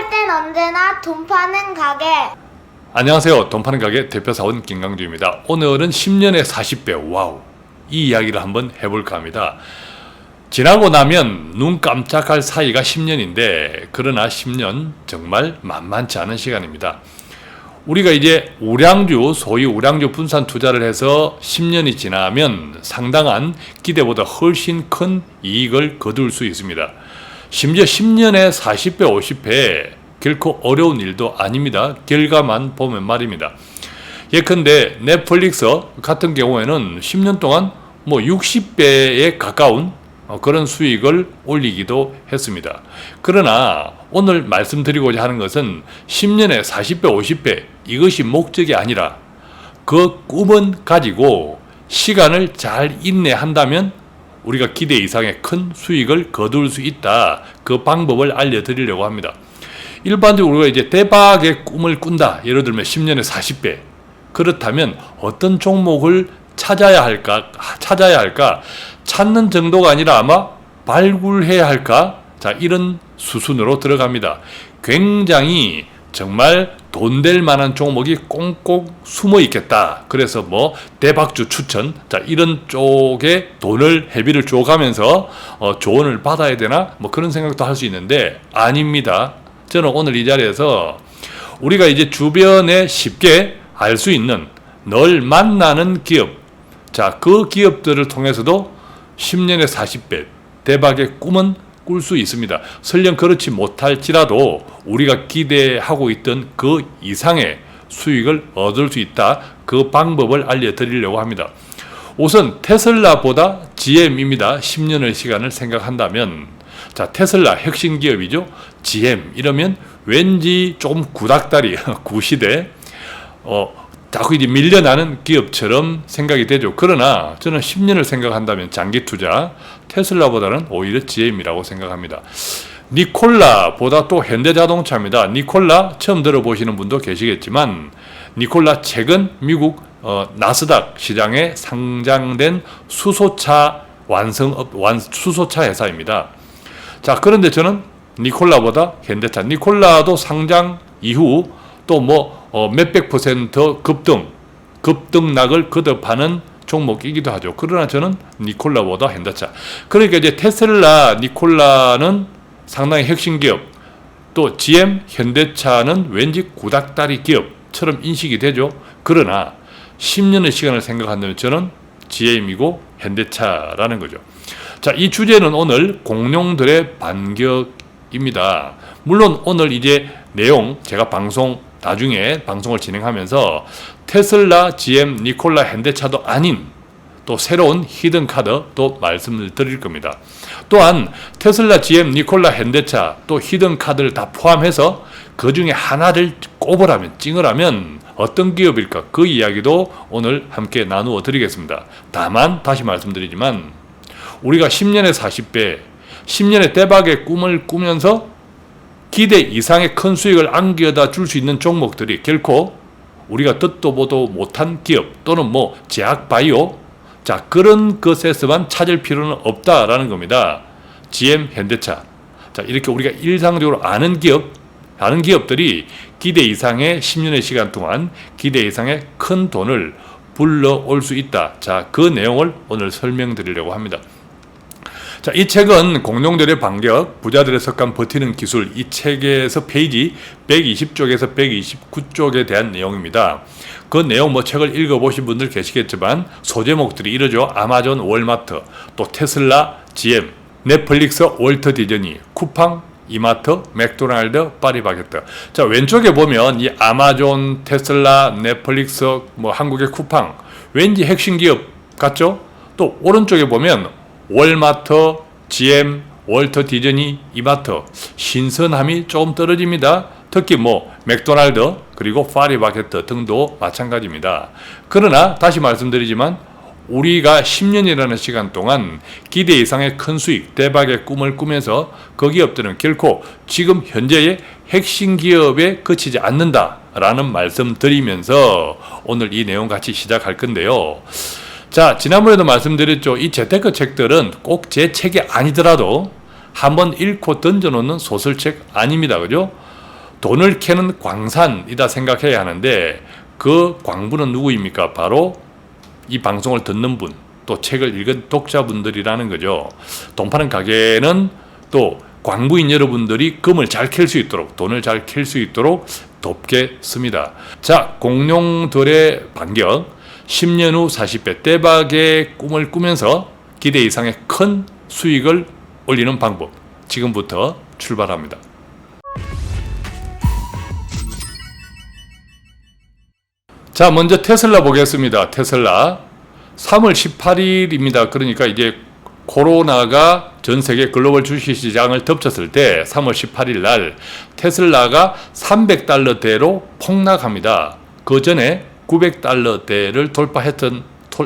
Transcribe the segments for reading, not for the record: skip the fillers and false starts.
할 땐 언제나 돈 파는 가게. 안녕하세요. 돈 파는 가게 대표사원 김강주입니다. 오늘은 10년에 40배, 와우, 이 이야기를 한번 해볼까 합니다. 지나고 나면 눈 깜짝할 사이가 10년인데 그러나 10년 정말 만만치 않은 시간입니다. 우리가 이제 우량주, 소위 우량주 분산 투자를 해서 10년이 지나면 상당한 기대보다 훨씬 큰 이익을 거둘 수 있습니다. 심지어 10년에 40배, 50배 결코 어려운 일도 아닙니다. 결과만 보면 말입니다. 예컨대 넷플릭스 같은 경우에는 10년 동안 60배에 가까운 그런 수익을 올리기도 했습니다. 그러나 오늘 말씀드리고자 하는 것은 10년에 40배, 50배 이것이 목적이 아니라 그 꿈은 가지고 시간을 잘 인내한다면 우리가 기대 이상의 큰 수익을 거둘 수 있다. 그 방법을 알려드리려고 합니다. 일반적으로 우리가 이제 대박의 꿈을 꾼다. 예를 들면 10년에 40배. 그렇다면 어떤 종목을 찾아야 할까? 찾는 정도가 아니라 아마 발굴해야 할까? 자, 이런 수순으로 들어갑니다. 굉장히 정말 돈 될 만한 종목이 꽁꽁 숨어 있겠다. 그래서 대박주 추천, 자, 이런 쪽에 돈을 회비를 줘가면서 조언을 받아야 되나? 그런 생각도 할 수 있는데 아닙니다. 저는 오늘 이 자리에서 우리가 이제 주변에 쉽게 알 수 있는 늘 만나는 기업, 자, 그 기업들을 통해서도 10년에 40배 대박의 꿈은 꿀 수 있습니다. 설령 그렇지 못할지라도 우리가 기대하고 있던 그 이상의 수익을 얻을 수 있다. 그 방법을 알려드리려고 합니다. 우선 테슬라보다 GM입니다. 10년의 시간을 생각한다면, 자, 테슬라 핵심 기업이죠. GM 이러면 왠지 조금 구닥다리, 구시대, 자꾸 이제 밀려나는 기업처럼 생각이 되죠. 그러나 저는 10년을 생각한다면 장기 투자, 테슬라보다는 오히려 GM이라고 생각합니다. 니콜라보다 또 현대자동차입니다. 니콜라 처음 들어보시는 분도 계시겠지만 니콜라 최근 미국 나스닥 시장에 상장된 수소차 수소차 회사입니다. 자, 그런데 저는 니콜라보다 현대차, 니콜라도 상장 이후 또 몇백 퍼센트 급등락을 거듭하는 종목이기도 하죠. 그러나 저는 니콜라보다 현대차. 그러니까 이제 테슬라, 니콜라는 상당히 핵심 기업, 또 GM, 현대차는 왠지 구닥다리 기업처럼 인식이 되죠. 그러나 10년의 시간을 생각한다면 저는 GM이고 현대차라는 거죠. 자, 이 주제는 오늘 공룡들의 반격입니다. 물론 오늘 이제 내용 제가 나중에 방송을 진행하면서 테슬라, GM, 니콜라, 현대차도 아닌 또 새로운 히든 카드 또 말씀을 드릴 겁니다. 또한 테슬라, GM, 니콜라, 현대차 또 히든 카드를 다 포함해서 그 중에 하나를 찝으라면 어떤 기업일까? 그 이야기도 오늘 함께 나누어 드리겠습니다. 다만 다시 말씀드리지만 우리가 10년에 40배, 10년의 대박의 꿈을 꾸면서 기대 이상의 큰 수익을 안겨다 줄 수 있는 종목들이 결코 우리가 듣도 보도 못한 기업 또는 제약바이오, 자, 그런 것에서만 찾을 필요는 없다라는 겁니다. GM, 현대차, 자, 이렇게 우리가 일상적으로 아는 기업들이 기대 이상의 10년의 시간 동안 기대 이상의 큰 돈을 불러올 수 있다. 자, 그 내용을 오늘 설명드리려고 합니다. 자, 이 책은 공룡들의 반격, 부자들의 석간 버티는 기술, 이 책에서 페이지 120쪽에서 129쪽에 대한 내용입니다. 그 내용 책을 읽어보신 분들 계시겠지만 소제목들이 이러죠. 아마존, 월마트, 또 테슬라, GM, 넷플릭스, 월트 디즈니, 쿠팡, 이마트, 맥도날드, 파리바게뜨. 자, 왼쪽에 보면 이 아마존, 테슬라, 넷플릭스, 한국의 쿠팡, 왠지 핵심 기업 같죠? 또 오른쪽에 보면 월마트, GM, 월트 디즈니, 이마트, 신선함이 조금 떨어집니다. 특히 맥도날드 그리고 파리바게뜨 등도 마찬가지입니다. 그러나 다시 말씀드리지만 우리가 10년이라는 시간 동안 기대 이상의 큰 수익, 대박의 꿈을 꾸면서 그 기업들은 결코 지금 현재의 핵심 기업에 그치지 않는다라는 말씀 드리면서 오늘 이 내용 같이 시작할 건데요. 자, 지난번에도 말씀드렸죠. 이 재테크 책들은 꼭 제 책이 아니더라도 한번 읽고 던져놓는 소설책 아닙니다. 그죠? 돈을 캐는 광산이다 생각해야 하는데 그 광부는 누구입니까? 바로 이 방송을 듣는 분, 또 책을 읽은 독자분들이라는 거죠. 돈 파는 가게는 또 광부인 여러분들이 금을 잘 캘 수 있도록, 돈을 잘 캘 수 있도록 돕겠습니다. 자, 공룡들의 반격, 10년 후 40배 대박의 꿈을 꾸면서 기대 이상의 큰 수익을 올리는 방법, 지금부터 출발합니다. 자, 먼저 테슬라 보겠습니다. 테슬라 3월 18일입니다. 그러니까 이제 코로나가 전 세계 글로벌 주식시장을 덮쳤을 때 3월 18일 날 테슬라가 $300대로 폭락합니다. 그 전에 $900대를 돌파했던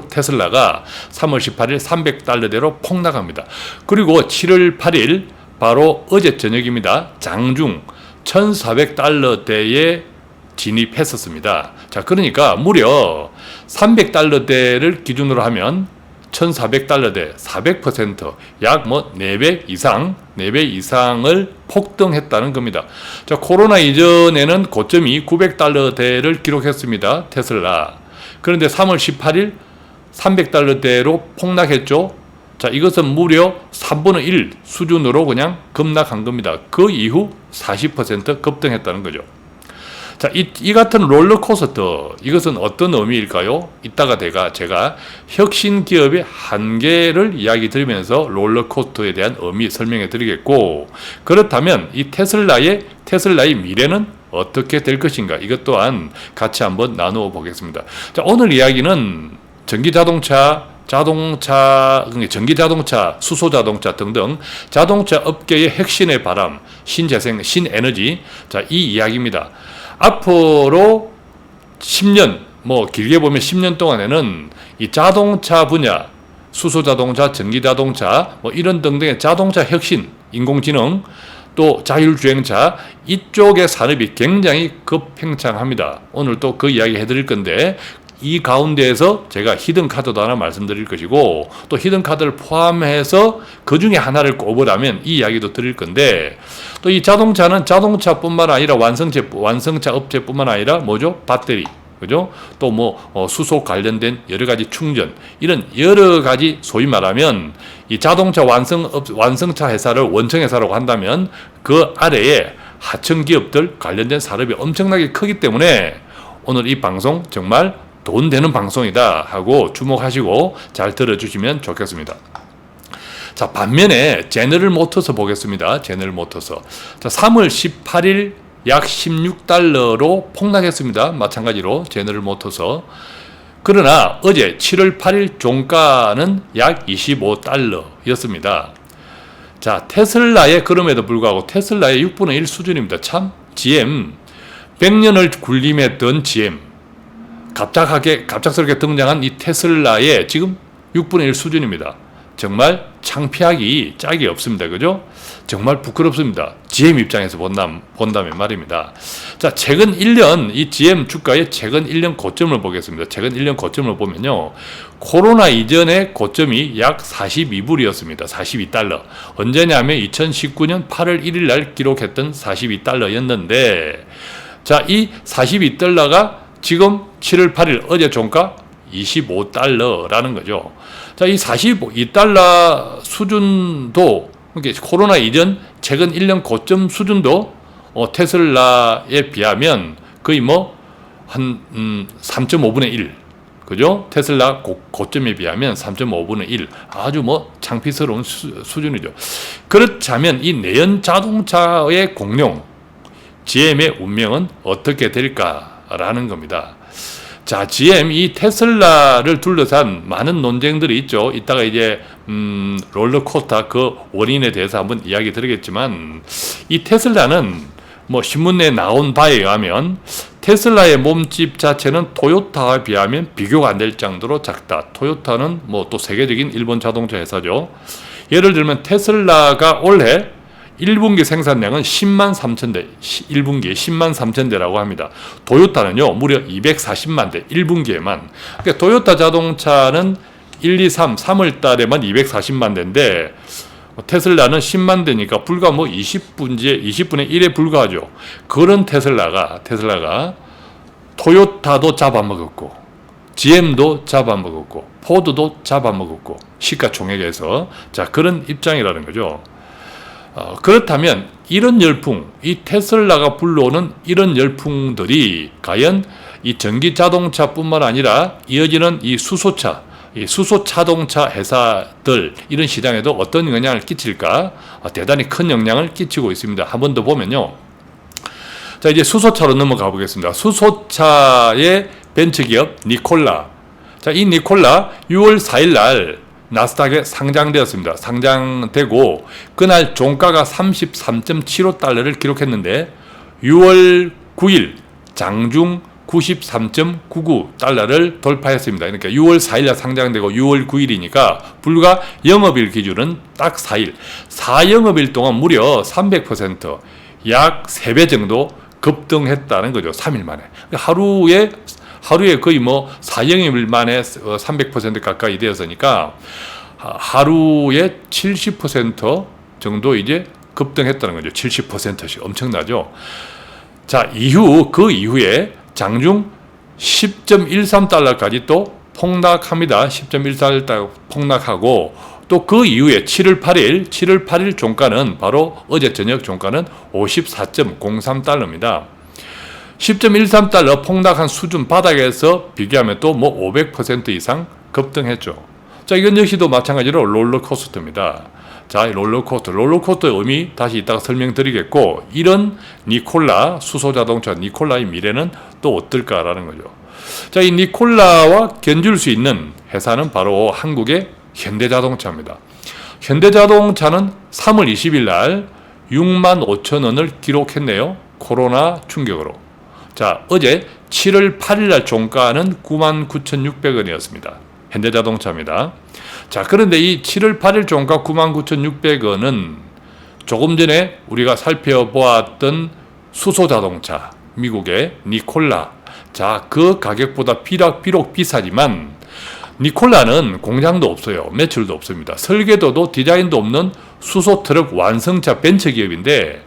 테슬라가 3월 18일 $300대로 폭락합니다. 그리고 7월 8일 바로 어제 저녁입니다. 장중 $1,400대에 진입했었습니다. 자, 그러니까 무려 $300대를 기준으로 하면 $1,400대 400% 약 4배 이상을 폭등했다는 겁니다. 자, 코로나 이전에는 고점이 $900대를 기록했습니다. 테슬라. 그런데 3월 18일 $300대로 폭락했죠. 자, 이것은 무려 3분의 1 수준으로 그냥 급락한 겁니다. 그 이후 40% 급등했다는 거죠. 자, 이 같은 롤러코스터, 이것은 어떤 의미일까요? 이따가 제가 혁신 기업의 한계를 이야기 드리면서 롤러코스터에 대한 의미 설명해 드리겠고, 그렇다면 이 테슬라의 미래는 어떻게 될 것인가, 이것 또한 같이 한번 나누어 보겠습니다. 자, 오늘 이야기는 전기자동차, 수소자동차 등등 자동차 업계의 혁신의 바람, 신재생, 신에너지, 자, 이 이야기입니다. 앞으로 10년, 길게 보면 10년 동안에는 이 자동차 분야, 수소자동차, 전기자동차, 이런 등등의 자동차 혁신, 인공지능, 또 자율주행차, 이쪽의 산업이 굉장히 급팽창합니다. 오늘 또 그 이야기 해드릴 건데, 이 가운데에서 제가 히든카드도 하나 말씀드릴 것이고, 또 히든카드를 포함해서 그 중에 하나를 꼽으라면 이 이야기도 드릴 건데, 또 이 자동차는 자동차뿐만 아니라 완성차 업체뿐만 아니라 뭐죠? 배터리, 그죠? 또 수소 관련된 여러 가지 충전, 이런 여러 가지 소위 말하면 이 자동차 완성차 회사를 원청회사라고 한다면 그 아래에 하청 기업들 관련된 산업이 엄청나게 크기 때문에 오늘 이 방송 정말 돈 되는 방송이다 하고 주목하시고 잘 들어주시면 좋겠습니다. 자, 반면에 제너럴 모터스 보겠습니다. 제너럴 모터스. 자, 3월 18일 약 $16로 폭락했습니다. 마찬가지로 제너럴 모터스. 그러나 어제 7월 8일 종가는 약 $25였습니다. 자, 그럼에도 불구하고 테슬라의 6분의 1 수준입니다. 참, GM, 100년을 군림했던 GM, 갑작스럽게 등장한 이 테슬라의 지금 6분의 1 수준입니다. 정말 창피하기 짝이 없습니다. 그죠? 정말 부끄럽습니다. GM 입장에서 본다면 말입니다. 자, 최근 1년, 이 GM 주가의 최근 1년 고점을 보겠습니다. 최근 1년 고점을 보면요, 코로나 이전의 고점이 약 $42였습니다. $42. 언제냐면 2019년 8월 1일 날 기록했던 $42였는데, 자, 이 $42가 지금 7월 8일 어제 종가 $25라는 거죠. 자, 이 $42 수준도, 코로나 이전 최근 1년 고점 수준도 테슬라에 비하면 거의 한 3.5분의 1, 그죠? 테슬라 고점에 비하면 3.5분의 1, 아주 창피스러운 수준이죠. 그렇다면 이 내연 자동차의 공룡 GM의 운명은 어떻게 될까라는 겁니다. 자, GM, 이 테슬라를 둘러싼 많은 논쟁들이 있죠. 이따가 이제 롤러코스터 그 원인에 대해서 한번 이야기 드리겠지만, 이 테슬라는 신문에 나온 바에 의하면 테슬라의 몸집 자체는 토요타와 비하면 비교가 안 될 정도로 작다. 토요타는 또 세계적인 일본 자동차 회사죠. 예를 들면 테슬라가 올해 1분기 생산량은 10만 3천 대, 1분기에 10만 3천 대라고 합니다. 토요타는요, 무려 240만 대, 1분기에만. 그러니까 토요타 자동차는 1, 2, 3, 3월 달에만 240만 대인데, 테슬라는 10만 대니까 불과 뭐 20분의 1에 불과하죠. 그런 테슬라가 토요타도 잡아먹었고, GM도 잡아먹었고, 포드도 잡아먹었고, 시가총액에서. 자, 그런 입장이라는 거죠. 그렇다면 이런 열풍, 이 테슬라가 불러오는 이런 열풍들이 과연 이 전기 자동차뿐만 아니라 이어지는 이 수소차, 이 수소자동차 회사들 이런 시장에도 어떤 영향을 끼칠까? 대단히 큰 영향을 끼치고 있습니다. 한 번 더 보면요. 자, 이제 수소차로 넘어가 보겠습니다. 수소차의 벤처기업 니콜라. 자, 이 니콜라 6월 4일 날 나스닥에 상장되었습니다. 상장되고 그날 종가가 33.75달러를 기록했는데 6월 9일 장중 93.99달러를 돌파했습니다. 그러니까 6월 4일에 상장되고 6월 9일이니까 불과 영업일 기준은 딱 4일. 4영업일 동안 무려 300%, 약 3배 정도 급등했다는 거죠. 3일 만에. 하루에 거의 뭐 4영업일 만에 300% 가까이 되었으니까 하루에 70% 정도 이제 급등했다는 거죠. 70%씩 엄청나죠. 자, 그 이후에 장중 10.13달러까지 또 폭락합니다. 10.14달러 폭락하고 또 그 이후에 7월 8일 종가는 바로 어제 저녁 종가는 54.03달러입니다. 10.13달러 폭락한 수준 바닥에서 비교하면 또 뭐 500% 이상 급등했죠. 자, 이건 역시도 마찬가지로 롤러코스터입니다. 자, 롤러코스터 의미 다시 이따가 설명드리겠고, 이런 니콜라, 수소자동차 니콜라의 미래는 또 어떨까라는 거죠. 자, 이 니콜라와 견줄 수 있는 회사는 바로 한국의 현대자동차입니다. 현대자동차는 3월 20일 날 6만 5천 원을 기록했네요. 코로나 충격으로. 자, 어제 7월 8일 날 종가는 99,600원이었습니다. 현대자동차입니다. 자, 그런데 이 7월 8일 종가 99,600원은 조금 전에 우리가 살펴보았던 수소자동차, 미국의 니콜라. 자, 그 가격보다 비록 비싸지만 니콜라는 공장도 없어요. 매출도 없습니다. 설계도도 디자인도 없는 수소 트럭 완성차 벤처기업인데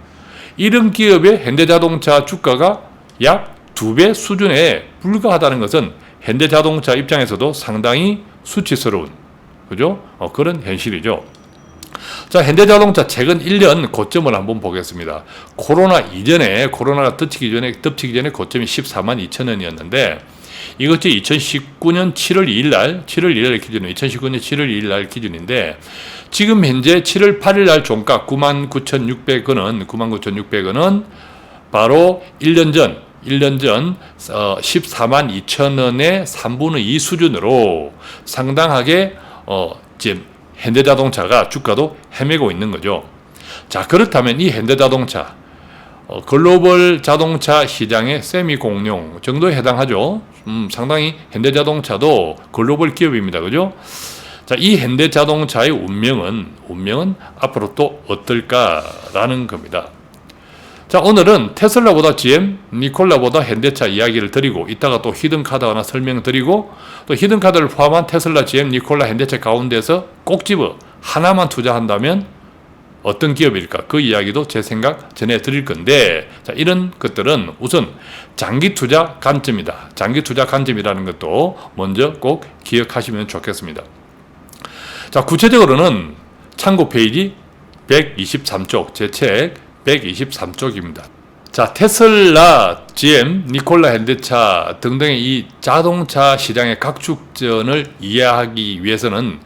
이런 기업의 현대자동차 주가가 약 2배 수준에 불과하다는 것은 현대자동차 입장에서도 상당히 수치스러운, 그죠? 그런 현실이죠. 자, 현대자동차 최근 1년 고점을 한번 보겠습니다. 코로나가 덮치기 전에 고점이 14만 2천 원이었는데 이것이 2019년 7월 2일 날 기준으로 2019년 7월 2일 날 기준인데 지금 현재 7월 8일 날 종가 99,600원은 바로 1년 전 14만 2천 원의 3분의 2 수준으로 상당하게 지금 현대자동차가 주가도 헤매고 있는 거죠. 자, 그렇다면 이 현대자동차 글로벌 자동차 시장의 세미 공룡 정도에 해당하죠. 상당히 현대자동차도 글로벌 기업입니다. 그죠? 자, 이 현대자동차의 운명은 앞으로 또 어떨까라는 겁니다. 자, 오늘은 테슬라보다 GM, 니콜라보다 현대차 이야기를 드리고 이따가 또 히든카드 하나 설명드리고 또 히든카드를 포함한 테슬라, GM, 니콜라, 현대차 가운데서 꼭 집어 하나만 투자한다면 어떤 기업일까? 그 이야기도 제 생각 전해드릴 건데, 자, 이런 것들은 우선 장기 투자 관점이다. 장기 투자 관점이라는 것도 먼저 꼭 기억하시면 좋겠습니다. 자, 구체적으로는 참고 페이지 123쪽, 제 책 123쪽입니다. 자, 테슬라, GM, 니콜라 현대차 등등의 이 자동차 시장의 각축전을 이해하기 위해서는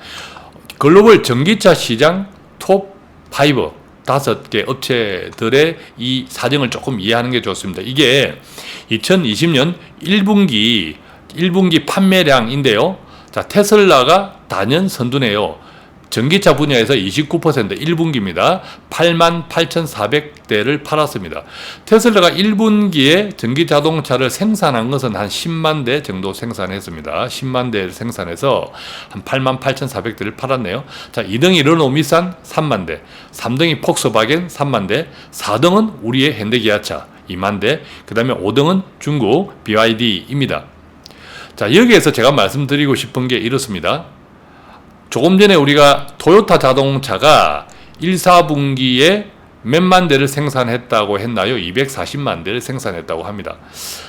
글로벌 전기차 시장 톱 5, 5개 업체들의 이 사정을 조금 이해하는 게 좋습니다. 이게 2020년 1분기 판매량인데요. 자, 테슬라가 단연 선두네요. 전기차 분야에서 29% 1분기입니다. 88,400대를 팔았습니다. 테슬라가 1분기에 전기자동차를 생산한 것은 한 10만 대 정도 생산했습니다. 10만 대를 생산해서 한 88,400대를 팔았네요. 자, 2등이 르노미산 3만 대, 3등이 폭스바겐 3만 대, 4등은 우리의 현대기아차 2만 대, 그 다음에 5등은 중국 BYD입니다. 자, 여기에서 제가 말씀드리고 싶은 게 이렇습니다. 조금 전에 우리가 토요타 자동차가 1, 4분기에 몇만 대를 생산했다고 했나요? 240만 대를 생산했다고 합니다.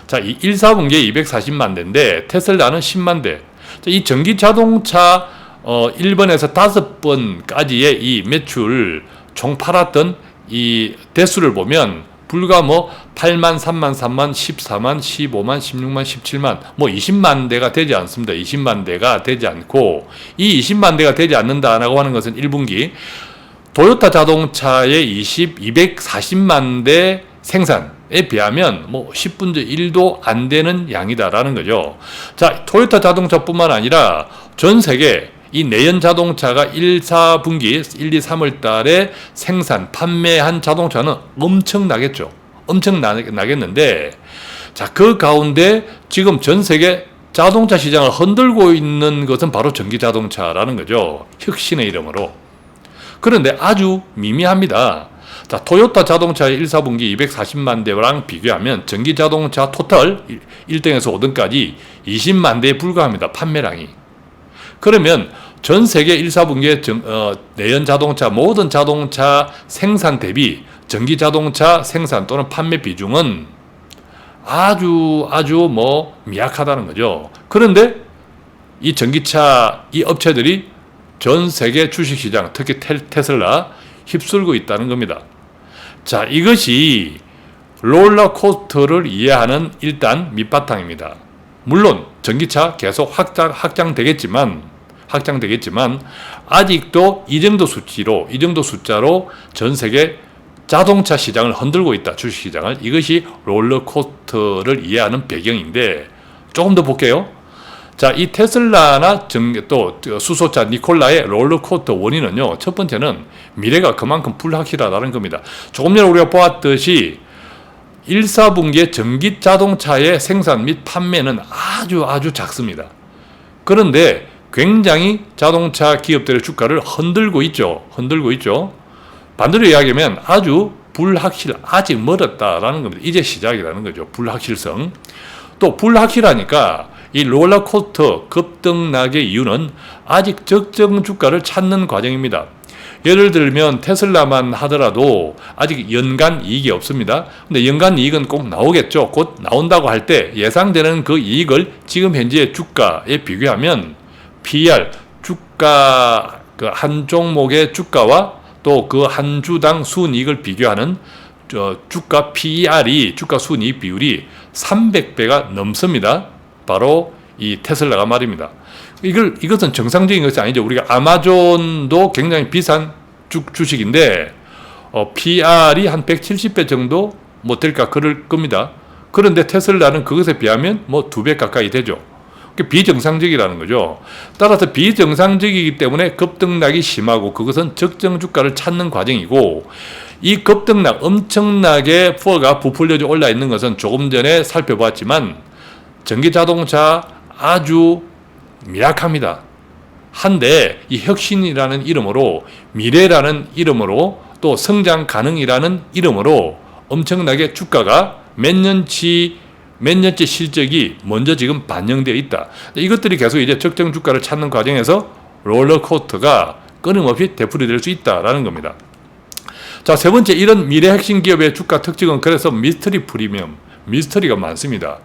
자, 이 1, 4분기에 240만 대인데 테슬라는 10만 대. 자, 이 전기 자동차 1번에서 5번까지의 이 매출 총 팔았던 이 대수를 보면 불과 뭐 8만, 3만, 3만, 14만, 15만, 16만, 17만, 뭐 20만 대가 되지 않습니다. 20만 대가 되지 않고, 이 20만 대가 되지 않는다라고 하는 것은 1분기 도요타 자동차의 240만 대 생산에 비하면 뭐 10분의 1도 안 되는 양이다라는 거죠. 자, 토요타 자동차뿐만 아니라 전 세계 이 내연 자동차가 1, 4분기, 1, 2, 3월 달에 생산, 판매한 자동차는 엄청나겠죠. 엄청나겠는데, 자, 그 가운데 지금 전 세계 자동차 시장을 흔들고 있는 것은 바로 전기 자동차라는 거죠. 혁신의 이름으로. 그런데 아주 미미합니다. 자, 토요타 자동차의 1, 4분기 240만 대랑 비교하면 전기 자동차 토탈 1등에서 5등까지 20만 대에 불과합니다. 판매량이. 그러면 전 세계 1, 4분기의 내연 자동차, 모든 자동차 생산 대비 전기 자동차 생산 또는 판매 비중은 아주 뭐 미약하다는 거죠. 그런데 이 전기차 이 업체들이 전 세계 주식시장, 특히 테슬라 휩쓸고 있다는 겁니다. 자, 이것이 롤러코스터를 이해하는 일단 밑바탕입니다. 물론 전기차 계속 확장되겠지만 아직도 이 정도 숫자로 전 세계 자동차 시장을 흔들고 있다. 주식시장을. 이것이 롤러코스터를 이해하는 배경인데, 조금 더 볼게요. 자, 이 테슬라나 또 수소차 니콜라의 롤러코스터 원인은요, 첫 번째는 미래가 그만큼 불확실하다는 겁니다. 조금 전에 우리가 보았듯이 1, 4분기의 전기 자동차의 생산 및 판매는 아주 작습니다. 그런데 굉장히 자동차 기업들의 주가를 흔들고 있죠. 반대로 이야기하면 아주 아직 멀었다라는 겁니다. 이제 시작이라는 거죠. 불확실성. 또 불확실하니까 이 롤러코스터 급등락의 이유는 아직 적정 주가를 찾는 과정입니다. 예를 들면 테슬라만 하더라도 아직 연간 이익이 없습니다. 근데 연간 이익은 꼭 나오겠죠. 곧 나온다고 할 때 예상되는 그 이익을 지금 현재 주가에 비교하면 PER, 주가, 그 한 종목의 주가와 또 그 한 주당 순이익을 비교하는 주가 PER이, 주가 순이익 비율이 300배가 넘습니다. 바로 이 테슬라가 말입니다. 이것은 정상적인 것이 아니죠. 우리가 아마존도 굉장히 비싼 주식인데, PER이 한 170배 정도 뭐 될까 그럴 겁니다. 그런데 테슬라는 그것에 비하면 뭐 2배 가까이 되죠. 비정상적이라는 거죠. 따라서 비정상적이기 때문에 급등락이 심하고, 그것은 적정 주가를 찾는 과정이고, 이 급등락 엄청나게 푸어가 부풀려져 올라 있는 것은 조금 전에 살펴봤지만 전기자동차 아주 미약합니다. 한데 이 혁신이라는 이름으로, 미래라는 이름으로, 또 성장 가능이라는 이름으로 엄청나게 주가가 몇 년치 실적이 먼저 지금 반영되어 있다. 이것들이 계속 이제 적정 주가를 찾는 과정에서 롤러코스터가 끊임없이 되풀이될 수 있다라는 겁니다. 자, 세 번째, 이런 미래 핵심 기업의 주가 특징은 그래서 미스터리 프리미엄, 미스터리가 많습니다.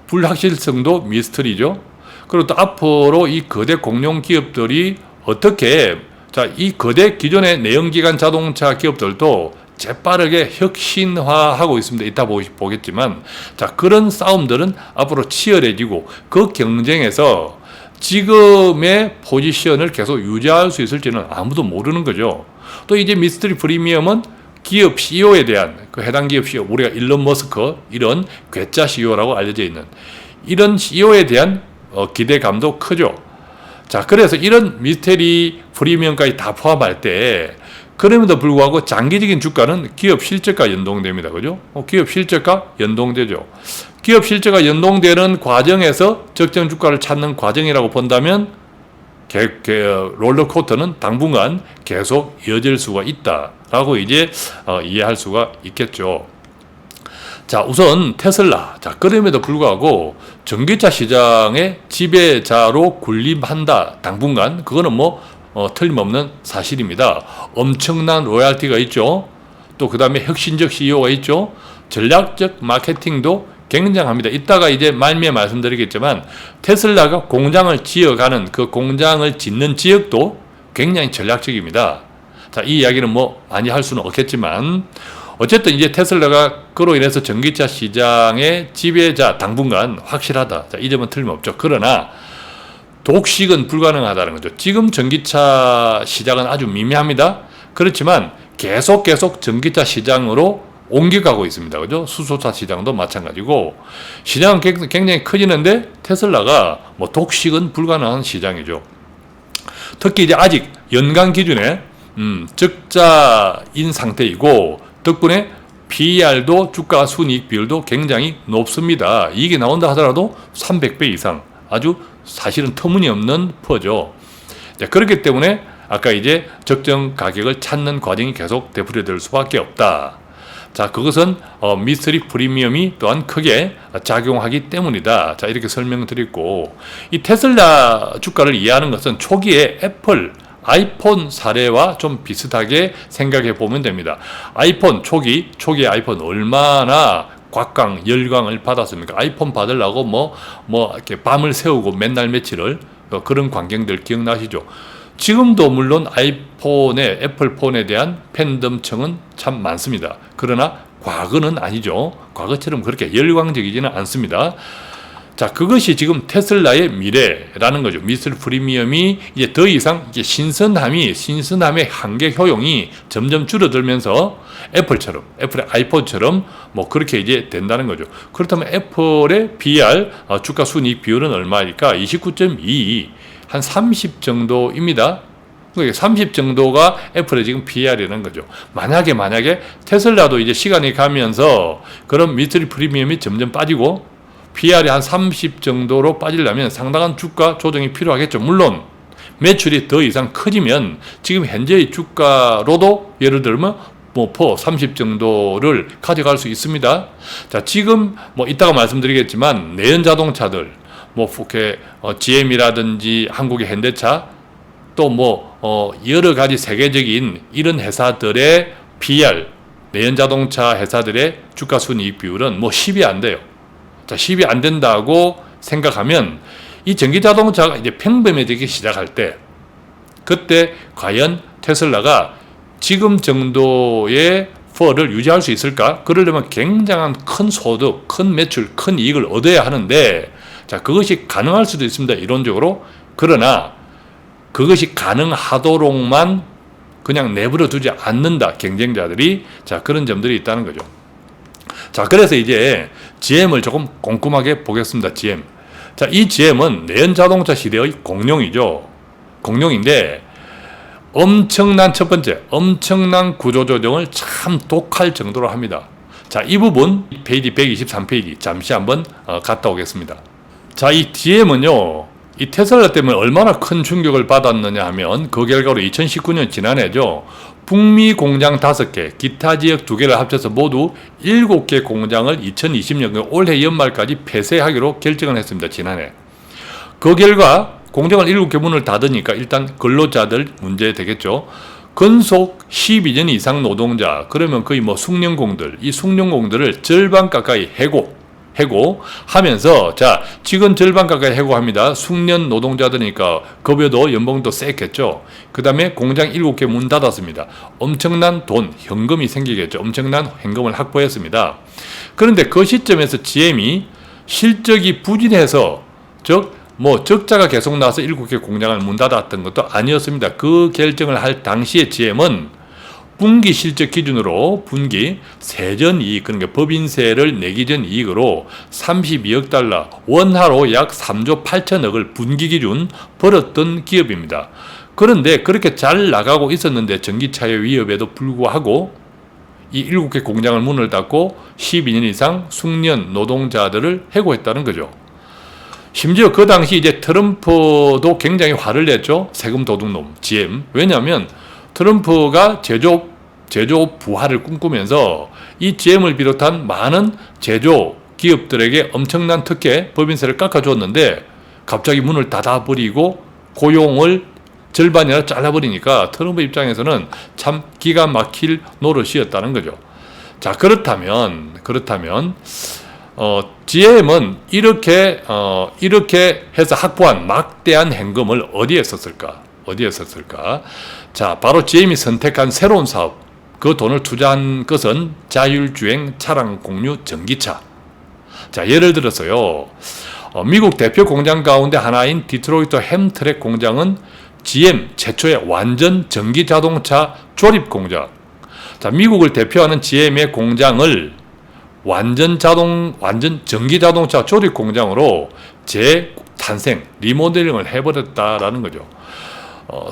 불확실성도 미스터리죠. 그리고 또 앞으로 이 거대 공룡 기업들이 어떻게, 자, 이 거대 기존의 내연기관 자동차 기업들도 재빠르게 혁신화하고 있습니다. 이따 보겠지만, 자, 그런 싸움들은 앞으로 치열해지고, 그 경쟁에서 지금의 포지션을 계속 유지할 수 있을지는 아무도 모르는 거죠. 또 이제 미스터리 프리미엄은 기업 CEO에 대한, 그 해당 기업 CEO, 우리가 일론 머스크, 이런 괴짜 CEO라고 알려져 있는 이런 CEO에 대한 기대감도 크죠. 자, 그래서 이런 미스터리 프리미엄까지 다 포함할 때, 그럼에도 불구하고 장기적인 주가는 기업 실적과 연동됩니다. 그죠? 기업 실적과 연동되죠. 기업 실적과 연동되는 과정에서 적정 주가를 찾는 과정이라고 본다면 롤러코스터는 당분간 계속 이어질 수가 있다라고 이제 이해할 수가 있겠죠. 자, 우선 테슬라. 자, 그럼에도 불구하고 전기차 시장의 지배자로 군림한다. 당분간 그거는 뭐 틀림없는 사실입니다. 엄청난 로얄티가 있죠. 또 그 다음에 혁신적 CEO가 있죠. 전략적 마케팅도 굉장합니다. 이따가 이제 말미에 말씀드리겠지만 테슬라가 공장을 지어가는 그 공장을 짓는 지역도 굉장히 전략적입니다. 자, 이 이야기는 뭐 많이 할 수는 없겠지만 어쨌든 이제 테슬라가 그로 인해서 전기차 시장의 지배자 당분간 확실하다. 자, 이 점은 틀림없죠. 그러나 독식은 불가능하다는 거죠. 지금 전기차 시장은 아주 미미합니다. 그렇지만 계속 전기차 시장으로 옮겨가고 있습니다. 그죠? 수소차 시장도 마찬가지고 시장은 굉장히 커지는데 테슬라가 뭐 독식은 불가능한 시장이죠. 특히 이제 아직 연간 기준에 적자인 상태이고 덕분에 PER도 주가 순이익 비율도 굉장히 높습니다. 이게 나온다 하더라도 300배 이상 아주 사실은 터무니없는 퍼죠. 그렇기 때문에 아까 이제 적정 가격을 찾는 과정이 계속 되풀이될 수밖에 없다. 자, 그것은 미스터리 프리미엄이 또한 크게 작용하기 때문이다. 자, 이렇게 설명드렸고 이 테슬라 주가를 이해하는 것은 초기에 애플, 아이폰 사례와 좀 비슷하게 생각해 보면 됩니다. 아이폰 초기에 아이폰 얼마나 곽강, 열광을 받았습니까? 아이폰 받으려고 이렇게 밤을 새우고 맨날 며칠을 그런 광경들 기억나시죠? 지금도 물론 애플폰에 대한 팬덤층은 참 많습니다. 그러나 과거는 아니죠. 과거처럼 그렇게 열광적이지는 않습니다. 자, 그것이 지금 테슬라의 미래라는 거죠. 미스터 프리미엄이 이제 더 이상 이제 신선함의 한계 효용이 점점 줄어들면서 애플의 아이폰처럼 뭐 그렇게 이제 된다는 거죠. 그렇다면 애플의 BR 주가 순이익 비율은 얼마일까? 29.22, 한 30 정도입니다. 그러니까 30 정도가 애플의 지금 PR이라는 거죠. 만약에 테슬라도 이제 시간이 가면서 그런 미스터리 프리미엄이 점점 빠지고 PR이 한 30 정도로 빠지려면 상당한 주가 조정이 필요하겠죠. 물론 매출이 더 이상 커지면 지금 현재의 주가로도 예를 들면 30 정도를 가져갈 수 있습니다. 자, 지금 이따가 말씀드리겠지만 내연 자동차들 GM이라든지 한국의 현대차 또 여러 가지 세계적인 이런 회사들의 PR, 내연 자동차 회사들의 주가 순이익 비율은 10이 안 돼요. 자, 10이 안 된다고 생각하면 이 전기 자동차가 이제 평범해지기 시작할 때 그때 과연 테슬라가 지금 정도의 펄을 유지할 수 있을까? 그러려면 굉장한 큰 소득, 큰 매출, 큰 이익을 얻어야 하는데 자, 그것이 가능할 수도 있습니다. 이론적으로. 그러나 그것이 가능하도록만 그냥 내버려 두지 않는다. 경쟁자들이. 자, 그런 점들이 있다는 거죠. 자, 그래서 이제 GM을 조금 꼼꼼하게 보겠습니다. GM. 자, 이 GM은 내연 자동차 시대의 공룡이죠. 공룡인데 첫 번째, 엄청난 구조조정을 참 독할 정도로 합니다. 자, 이 부분 페이지 123페이지 잠시 한번 갔다 오겠습니다. 자, 이 GM은요, 이 테슬라 때문에 얼마나 큰 충격을 받았느냐 하면 그 결과로 2019년 지난해죠. 북미 공장 5개, 기타 지역 2개를 합쳐서 모두 7개 공장을 2020년 올해 연말까지 폐쇄하기로 결정을 했습니다. 지난해. 그 결과 공장을 7개 문을 닫으니까 일단 근로자들 문제 되겠죠. 근속 12년 이상 노동자, 그러면 거의 숙련공들, 이 숙련공들을 절반 가까이 해고하면서, 자, 직원 절반 가까이 해고합니다. 숙련 노동자들이니까 급여도 연봉도 셌겠죠. 그 다음에 공장 7개 문 닫았습니다. 엄청난 돈, 현금이 생기겠죠. 엄청난 현금을 확보했습니다. 그런데 그 시점에서 GM이 실적이 부진해서, 적자가 계속 나서 7개 공장을 문 닫았던 것도 아니었습니다. 그 결정을 할 당시에 GM은 분기 실적 기준으로 분기 세전 이익, 그러니까 법인세를 내기 전 이익으로 32억 달러, 원화로 약 3조 8천억을 분기 기준 벌었던 기업입니다. 그런데 그렇게 잘 나가고 있었는데 전기차의 위협에도 불구하고 이 7개 공장을 문을 닫고 12년 이상 숙련 노동자들을 해고했다는 거죠. 심지어 그 당시 이제 트럼프도 굉장히 화를 냈죠. 세금 도둑놈, GM. 왜냐하면 트럼프가 제조 부활을 꿈꾸면서 이 GM을 비롯한 많은 제조 기업들에게 엄청난 특혜, 법인세를 깎아주었는데 갑자기 문을 닫아버리고 고용을 절반이나 잘라버리니까 트럼프 입장에서는 참 기가 막힐 노릇이었다는 거죠. 자, 그렇다면 GM은 이렇게 해서 확보한 막대한 현금을 어디에 썼을까? 자, 바로 GM이 선택한 새로운 사업, 그 돈을 투자한 것은 자율주행 차량 공유 전기차. 자, 예를 들어서요, 미국 대표 공장 가운데 하나인 디트로이트 햄트랙 공장은 GM 최초의 완전 전기 자동차 조립 공장. 자, 미국을 대표하는 GM의 공장을 완전 전기 자동차 조립 공장으로 재탄생, 리모델링을 해버렸다라는 거죠.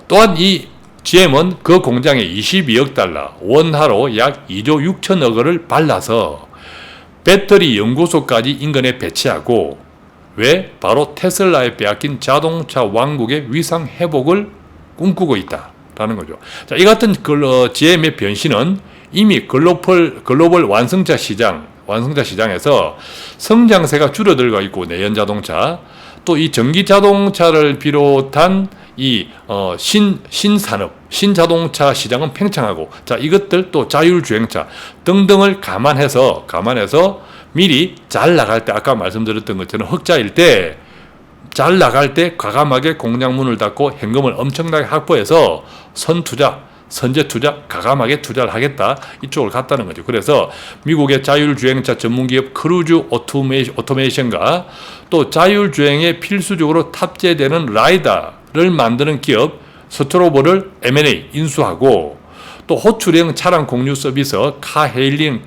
또한 이 GM은 그 공장에 22억 달러, 원화로 약 2조 6천억 원을 발라서 배터리 연구소까지 인근에 배치하고, 왜? 바로 테슬라에 빼앗긴 자동차 왕국의 위상 회복을 꿈꾸고 있다라는 거죠. 자, 이 같은 GM의 변신은 이미 글로벌 완성차 시장에서 성장세가 줄어들고 있고, 내연 자동차, 또 이 전기 자동차를 비롯한 이 신산업, 신자동차 시장은 팽창하고, 자, 이것들 또 자율주행차 등등을 감안해서 미리 잘 나갈 때, 아까 말씀드렸던 것처럼 흑자일 때, 잘 나갈 때 과감하게 공장 문을 닫고 현금을 엄청나게 확보해서 선제 투자, 과감하게 투자를 하겠다, 이쪽을 갔다는 거죠. 그래서 미국의 자율주행차 전문기업 크루즈 오토메이션과 또 자율주행에 필수적으로 탑재되는 라이다를 만드는 기업 스트로보를 M&A 인수하고, 또 호출형 차량 공유 서비스 카헤일링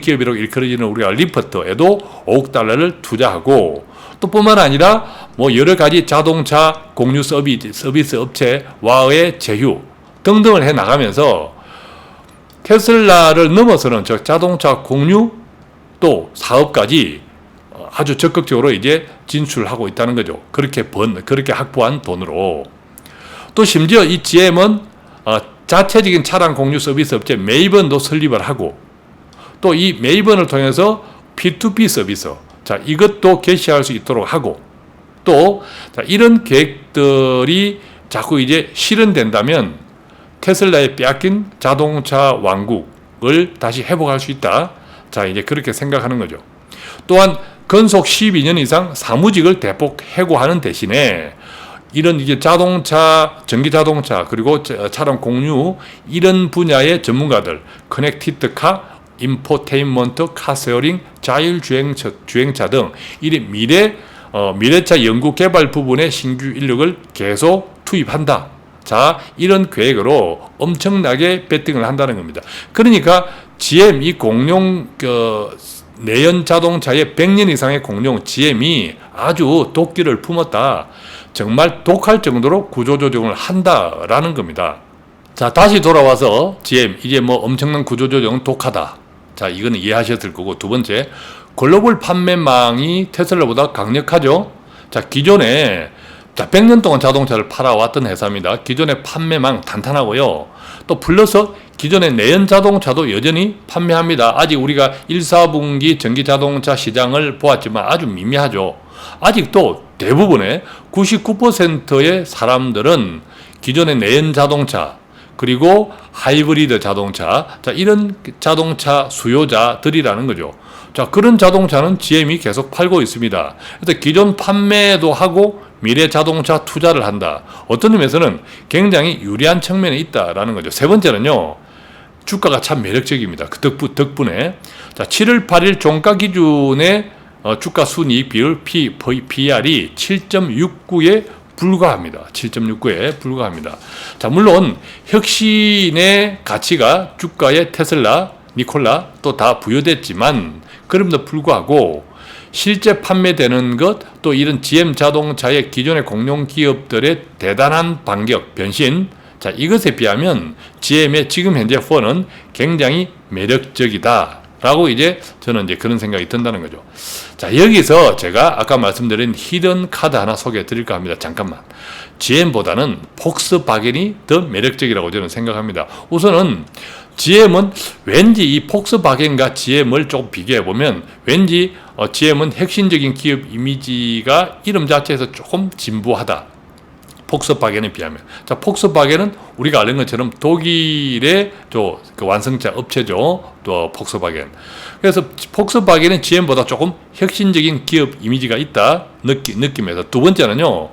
기업이라고 일컬어지는 우리가 리퍼트에도 5억 달러를 투자하고, 또 뿐만 아니라 뭐 여러 가지 자동차 공유 서비스 업체와의 제휴 등등을 해 나가면서 테슬라를 넘어서는 저 자동차 공유 또 사업까지 아주 적극적으로 이제 진출하고 있다는 거죠. 그렇게 확보한 돈으로. 또 심지어 이 GM은 자체적인 차량 공유 서비스 업체 메이번도 설립을 하고, 또 이 메이번을 통해서 P2P 서비스, 자, 이것도 개시할 수 있도록 하고, 또 자, 이런 계획들이 자꾸 이제 실현된다면 테슬라에 빼앗긴 자동차 왕국을 다시 회복할 수 있다. 자, 이제 그렇게 생각하는 거죠. 또한 근속 12년 이상 사무직을 대폭 해고하는 대신에 이런 이제 전기 자동차, 그리고 차량 공유 이런 분야의 전문가들, 커넥티드 카, 인포테인먼트, 카세어링, 자율주행차 등 이런 미래차 연구 개발 부분에 신규 인력을 계속 투입한다. 자, 이런 계획으로 엄청나게 베팅을 한다는 겁니다. 그러니까 GM 이 공룡 내연 자동차의 100년 이상의 공룡 GM이 아주 도끼를 품었다. 정말 독할 정도로 구조조정을 한다라는 겁니다. 자, 다시 돌아와서 GM, 이제 뭐 엄청난 구조조정은 독하다. 자, 이거는 이해하셨을 거고, 두 번째, 글로벌 판매망이 테슬라보다 강력하죠. 자, 기존에 100년 동안 자동차를 팔아왔던 회사입니다. 기존의 판매망 탄탄하고요. 또 플러스 기존의 내연 자동차도 여전히 판매합니다. 아직 우리가 1, 4분기 전기 자동차 시장을 보았지만 아주 미미하죠. 아직도 대부분의 99%의 사람들은 기존의 내연 자동차, 그리고 하이브리드 자동차, 자, 이런 자동차 수요자들이라는 거죠. 자, 그런 자동차는 GM이 계속 팔고 있습니다. 그래서 기존 판매도 하고 미래 자동차 투자를 한다. 어떤 의미에서는 굉장히 유리한 측면에 있다라는 거죠. 세 번째는요, 주가가 참 매력적입니다. 그 덕분에. 자, 7월 8일 종가 기준의 주가 순이익 비율 PR이 7.69에 불과합니다. 7.69에 불과합니다. 자, 물론 혁신의 가치가 주가에 테슬라, 니콜라 또 다 부여됐지만, 그럼에도 불구하고 실제 판매되는 것, 또 이런 GM 자동차의 기존의 공룡 기업들의 대단한 반격, 변신, 자, 이것에 비하면 GM의 지금 현재 펀은 굉장히 매력적이다. 라고 이제 저는 이제 그런 생각이 든다는 거죠. 자, 여기서 제가 아까 말씀드린 히든 카드 하나 소개해 드릴까 합니다. 잠깐만. GM보다는 폭스바겐이 더 매력적이라고 저는 생각합니다. 우선은 GM은 왠지 이 폭스바겐과 GM을 좀 비교해 보면 왠지 GM은 혁신적인 기업 이미지가 이름 자체에서 조금 진부하다. 폭스바겐에 비하면. 자, 폭스바겐은 우리가 아는 것처럼 독일의 그 완성차 업체죠. 또 폭스바겐. 그래서 폭스바겐은 GM보다 조금 혁신적인 기업 이미지가 있다 느낌에서. 두 번째는요,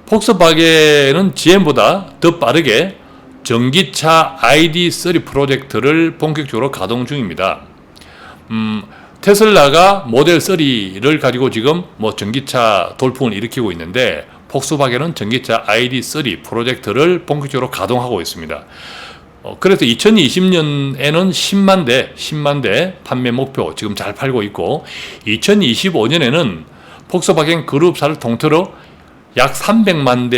폭스바겐은 GM보다 더 빠르게 전기차 ID3 프로젝트를 본격적으로 가동 중입니다. 테슬라가 모델 3를 가지고 지금 뭐 전기차 돌풍을 일으키고 있는데, 폭스바겐은 전기차 ID3 프로젝트를 본격적으로 가동하고 있습니다. 그래서 2020년에는 10만 대 판매 목표 지금 잘 팔고 있고, 2025년에는 폭스바겐 그룹사를 통틀어 약 300만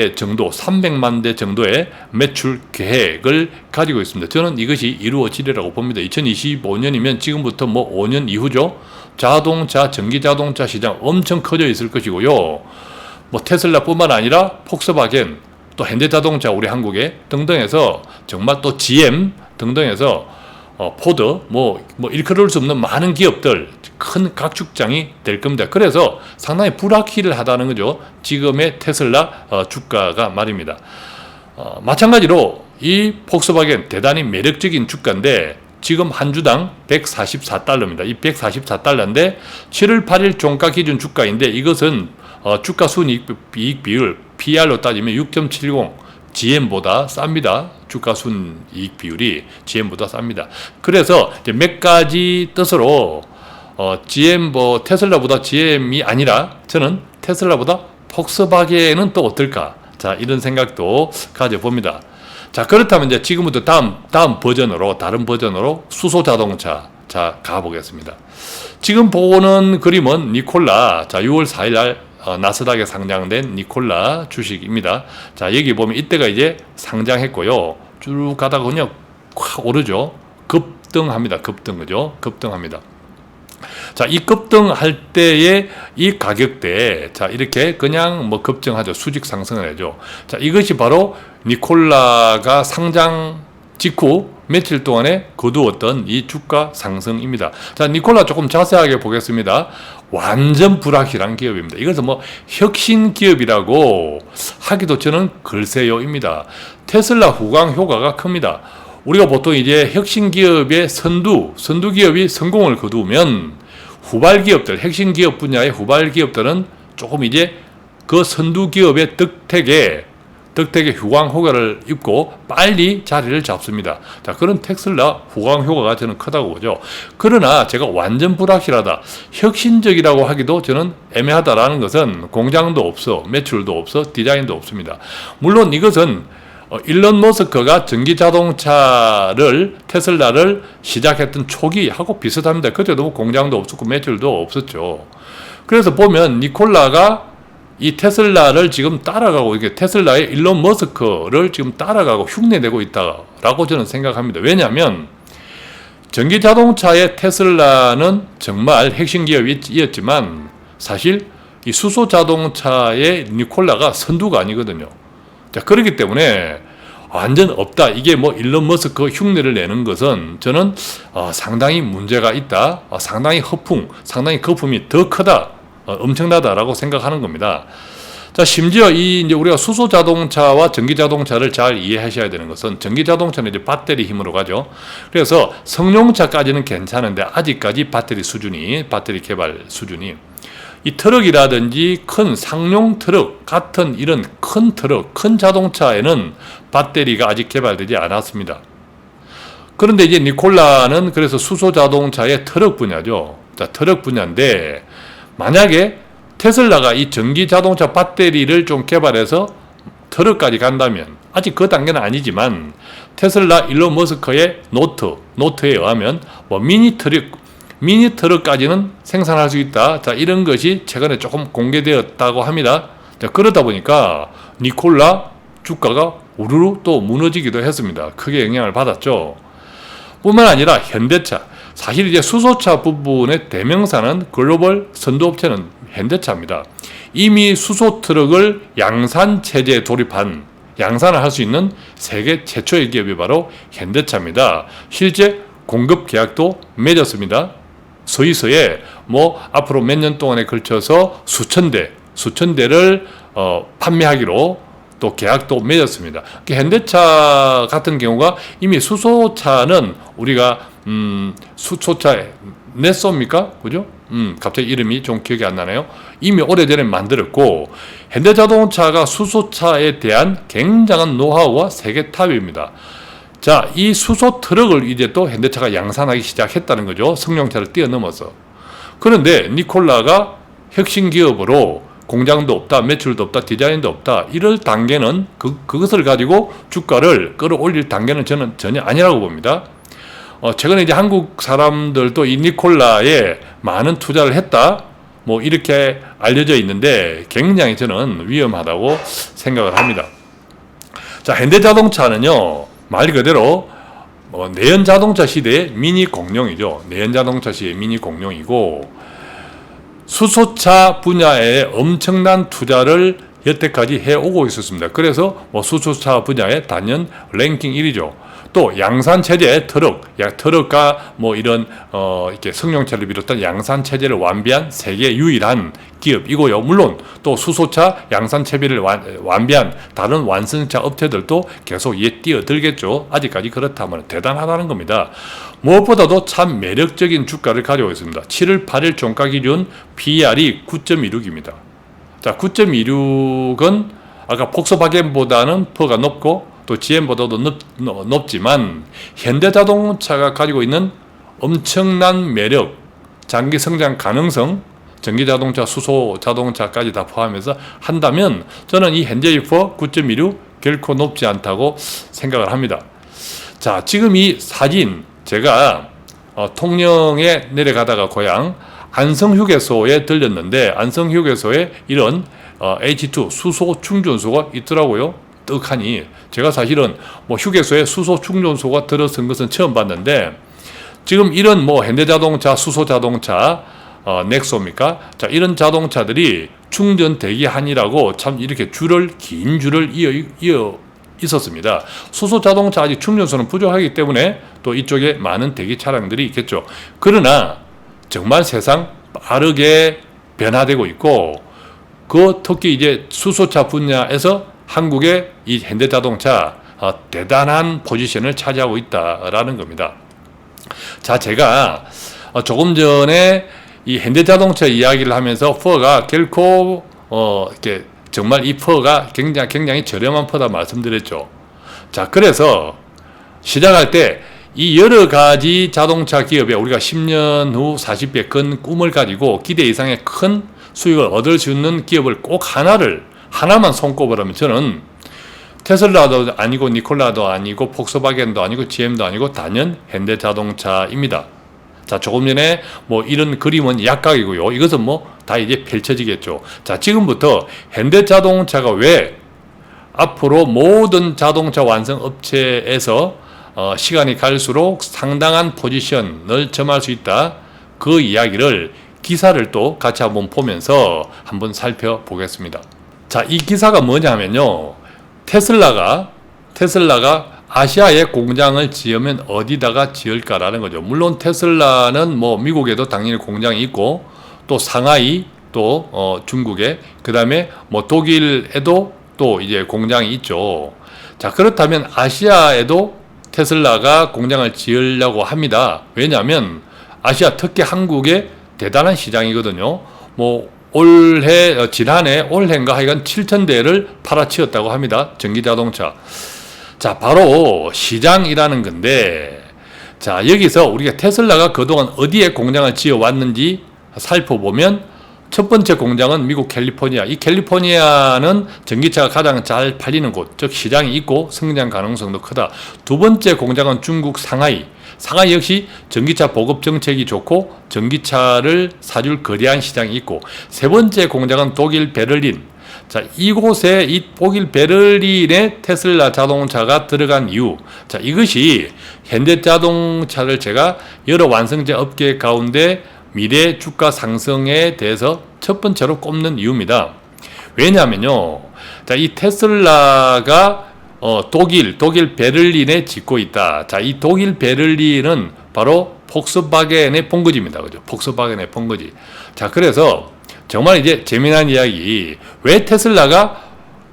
대 정도의 매출 계획을 가지고 있습니다. 저는 이것이 이루어지리라고 봅니다. 2025년이면 지금부터 뭐 5년 이후죠. 전기 자동차 시장 엄청 커져 있을 것이고요. 뭐 테슬라뿐만 아니라 폭스바겐, 또 현대자동차 우리 한국에 등등해서, 정말 또 GM 등등해서 포드 뭐 일컬을 수 없는 많은 기업들, 큰 각축장이 될 겁니다. 그래서 상당히 불확실하다는 거죠. 지금의 테슬라 주가가 말입니다. 마찬가지로 이 폭스바겐 대단히 매력적인 주가인데, 지금 한 주당 144달러입니다. 이 144달러인데 7월 8일 종가 기준 주가인데, 이것은 주가 순이익 비율 PR로 따지면 6.70, GM보다 쌉니다. 주가 순이익 비율이 GM보다 쌉니다. 그래서 이제 몇 가지 뜻으로 테슬라보다 GM이 아니라, 저는 테슬라보다 폭스바겐은 또 어떨까? 자, 이런 생각도 가져봅니다. 자, 그렇다면 이제 지금부터 다른 버전으로 수소 자동차, 자, 가보겠습니다. 지금 보는 그림은 니콜라, 자, 6월 4일 날 나스닥에 상장된 니콜라 주식입니다. 자, 여기 보면 이때가 이제 상장했고요. 쭉 가다가 그냥 확 오르죠. 급등합니다. 급등합니다. 자, 이 급등할 때의 이 가격대에, 자, 이렇게 그냥 뭐 급증하죠. 수직 상승을 하죠. 자, 이것이 바로 니콜라가 상장 직후 며칠 동안에 거두었던 이 주가 상승입니다. 자, 니콜라 조금 자세하게 보겠습니다. 완전 불확실한 기업입니다. 이것은 뭐 혁신 기업이라고 하기도 저는 글쎄요입니다. 테슬라 후광 효과가 큽니다. 우리가 보통 이제 혁신 기업의 선두 기업이 성공을 거두면 후발 기업들, 혁신 기업 분야의 후발 기업들은 조금 이제 그 선두 기업의 덕택에 후광 효과를 입고 빨리 자리를 잡습니다. 자, 그런 테슬라 후광 효과가 저는 크다고 보죠. 그러나 제가 완전 불확실하다, 혁신적이라고 하기도 저는 애매하다라는 것은 공장도 없어, 매출도 없어, 디자인도 없습니다. 물론 이것은 일론 머스크가 전기 자동차를, 테슬라를 시작했던 초기하고 비슷합니다. 그때도 뭐 공장도 없었고 매출도 없었죠. 그래서 보면 니콜라가 이 테슬라를 지금 따라가고, 이게 테슬라의 일론 머스크를 지금 따라가고 흉내내고 있다라고 저는 생각합니다. 왜냐하면 전기 자동차의 테슬라는 정말 핵심 기업이었지만, 사실 이 수소 자동차의 니콜라가 선두가 아니거든요. 자, 그렇기 때문에 완전 없다, 이게 뭐 일론 머스크 흉내를 내는 것은 저는 상당히 문제가 있다, 상당히 거품이 더 크다, 엄청나다라고 생각하는 겁니다. 자, 심지어 이제 우리가 수소 자동차와 전기 자동차를 잘 이해하셔야 되는 것은, 전기 자동차는 이제 배터리 힘으로 가죠. 그래서 성용차까지는 괜찮은데, 아직까지 배터리 개발 수준이, 이 트럭이라든지 큰 상용 트럭 같은 이런 큰 자동차에는 배터리가 아직 개발되지 않았습니다. 그런데 이제 니콜라는 그래서 수소 자동차의 트럭 분야죠. 자, 트럭 분야인데, 만약에 테슬라가 이 전기 자동차 배터리를 좀 개발해서 트럭까지 간다면, 아직 그 단계는 아니지만 테슬라 일론 머스크의 노트에 의하면 뭐 미니 트럭까지는 생산할 수 있다. 자, 이런 것이 최근에 조금 공개되었다고 합니다. 자, 그러다 보니까 니콜라 주가가 우르르 또 무너지기도 했습니다. 크게 영향을 받았죠. 뿐만 아니라 현대차, 사실 이제 수소차 부분의 대명사는 글로벌 선도업체는 현대차입니다. 이미 수소 트럭을 양산체제에 돌입한, 양산을 할 수 있는 세계 최초의 기업이 바로 현대차입니다. 실제 공급 계약도 맺었습니다. 스위스에 뭐 앞으로 몇 년 동안에 걸쳐서 수천 대를 판매하기로 또 계약도 맺었습니다. 현대차 같은 경우가 이미 수소차는 우리가 수소차 넷소입니까? 그죠? 갑자기 이름이 좀 기억이 안 나네요. 이미 오래전에 만들었고 현대자동차가 수소차에 대한 굉장한 노하우와 세계 탑입니다. 자, 이 수소 트럭을 이제 또 현대차가 양산하기 시작했다는 거죠. 승용차를 뛰어넘어서. 그런데 니콜라가 혁신 기업으로 공장도 없다, 매출도 없다, 디자인도 없다. 이럴 단계는 그것을 가지고 주가를 끌어올릴 단계는 저는 전혀 아니라고 봅니다. 최근에 이제 한국 사람들도 이 니콜라에 많은 투자를 했다. 뭐 이렇게 알려져 있는데 굉장히 저는 위험하다고 생각을 합니다. 자, 현대자동차는요, 말 그대로 내연 자동차 시대의 미니 공룡이죠. 내연 자동차 시대의 미니 공룡이고 수소차 분야에 엄청난 투자를 여태까지 해오고 있었습니다. 그래서 수소차 분야의 단연 랭킹 1위죠. 또 양산 체제 트럭과 이런 이렇게 승용차를 비롯한 양산 체제를 완비한 세계 유일한 기업이고요. 물론 또 수소차 양산 체계를 완비한 다른 완성차 업체들도 계속 뛰어들겠죠. 아직까지 그렇다면 대단하다는 겁니다. 무엇보다도 참 매력적인 주가를 가지고 있습니다. 7월 8일 종가 기준 PER이 9.26입니다. 자, 9.26은 아까 폭스바겐보다는 퍼가 높고 또 GM보다도 높지만 현대자동차가 가지고 있는 엄청난 매력, 장기 성장 가능성, 전기자동차, 수소자동차까지 다 포함해서 한다면 저는 이 현재의 퍼 9.16 결코 높지 않다고 생각을 합니다. 자, 지금 이 사진 제가 통영에 내려가다가 고향 안성휴게소에 들렸는데 안성휴게소에 이런 H2 수소 충전소가 있더라고요. 떡하니 제가 사실은 휴게소에 수소 충전소가 들어선 것은 처음 봤는데 지금 이런 현대자동차, 수소자동차, 넥소입니까? 자, 이런 자동차들이 충전 대기하니라고 참 이렇게 긴 줄을 이어 있었습니다. 수소자동차 아직 충전소는 부족하기 때문에 또 이쪽에 많은 대기 차량들이 있겠죠. 그러나 정말 세상 빠르게 변화되고 있고 특히 이제 수소차 분야에서 한국의 이 현대자동차 대단한 포지션을 차지하고 있다라는 겁니다. 자, 제가 조금 전에 이 현대자동차 이야기를 하면서 퍼가 결코 이렇게 정말 이 퍼가 굉장히 저렴한 퍼다 말씀드렸죠. 자, 그래서 시작할 때 이 여러 가지 자동차 기업에 우리가 10년 후 40배 큰 꿈을 가지고 기대 이상의 큰 수익을 얻을 수 있는 기업을 꼭 하나만 손꼽으라면 저는 테슬라도 아니고 니콜라도 아니고 폭스바겐도 아니고 GM도 아니고 단연 현대자동차입니다. 자, 조금 전에 이런 그림은 약각이고요. 이것은 다 이제 펼쳐지겠죠. 자, 지금부터 현대자동차가 왜 앞으로 모든 자동차 완성 업체에서 시간이 갈수록 상당한 포지션을 점할 수 있다. 그 이야기를 기사를 또 같이 한번 보면서 한번 살펴보겠습니다. 자, 이 기사가 뭐냐면요. 테슬라가 아시아에 공장을 지으면 어디다가 지을까라는 거죠. 물론 테슬라는 미국에도 당연히 공장이 있고 또 상하이 또 중국에 그다음에 독일에도 또 이제 공장이 있죠. 자, 그렇다면 아시아에도 테슬라가 공장을 지으려고 합니다. 왜냐하면 아시아 특히 한국의 대단한 시장이거든요. 올해인가 하여간 7,000대를 팔아치웠다고 합니다. 전기자동차. 자, 바로 시장이라는 건데, 자, 여기서 우리가 테슬라가 그동안 어디에 공장을 지어 왔는지 살펴보면 첫 번째 공장은 미국 캘리포니아. 이 캘리포니아는 전기차가 가장 잘 팔리는 곳, 즉 시장이 있고 성장 가능성도 크다. 두 번째 공장은 중국 상하이. 상하이 역시 전기차 보급 정책이 좋고 전기차를 사줄 거대한 시장이 있고, 세 번째 공장은 독일 베를린. 자, 이곳에 이 독일 베를린에 테슬라 자동차가 들어간 이유. 자, 이것이 현대자동차를 제가 여러 완성제 업계 가운데 미래 주가 상승에 대해서 첫 번째로 꼽는 이유입니다. 왜냐하면요, 자, 이 테슬라가 독일 베를린에 짓고 있다. 자, 이 독일 베를린은 바로 폭스바겐의 본거지입니다. 그죠? 폭스바겐의 본거지. 자, 그래서 정말 이제 재미난 이야기. 왜 테슬라가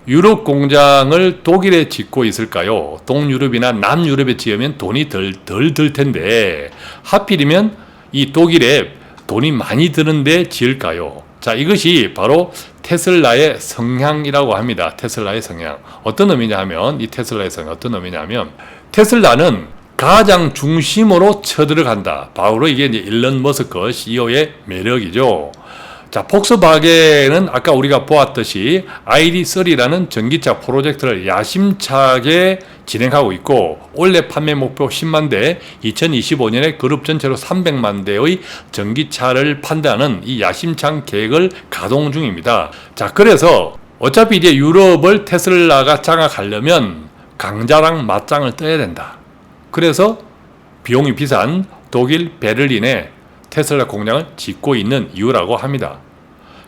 유럽 공장을 독일에 짓고 있을까요? 동유럽이나 남유럽에 지으면 돈이 덜 들 텐데 하필이면 이 독일에 돈이 많이 드는데 지을까요? 자, 이것이 바로 테슬라의 성향이라고 합니다. 테슬라의 성향. 어떤 의미냐 하면, 이 테슬라의 성향 어떤 의미냐 하면, 테슬라는 가장 중심으로 쳐들어간다. 바로 이게 이제 일론 머스크 CEO의 매력이죠. 자, 폭스바겐은 아까 우리가 보았듯이 ID.3라는 전기차 프로젝트를 야심차게 진행하고 있고, 올해 판매 목표 10만 대, 2025년에 그룹 전체로 300만 대의 전기차를 판다는 이 야심찬 계획을 가동 중입니다. 자, 그래서 어차피 이제 유럽을 테슬라가 장악하려면 강자랑 맞짱을 떠야 된다. 그래서 비용이 비싼 독일 베를린에 테슬라 공장을 짓고 있는 이유라고 합니다.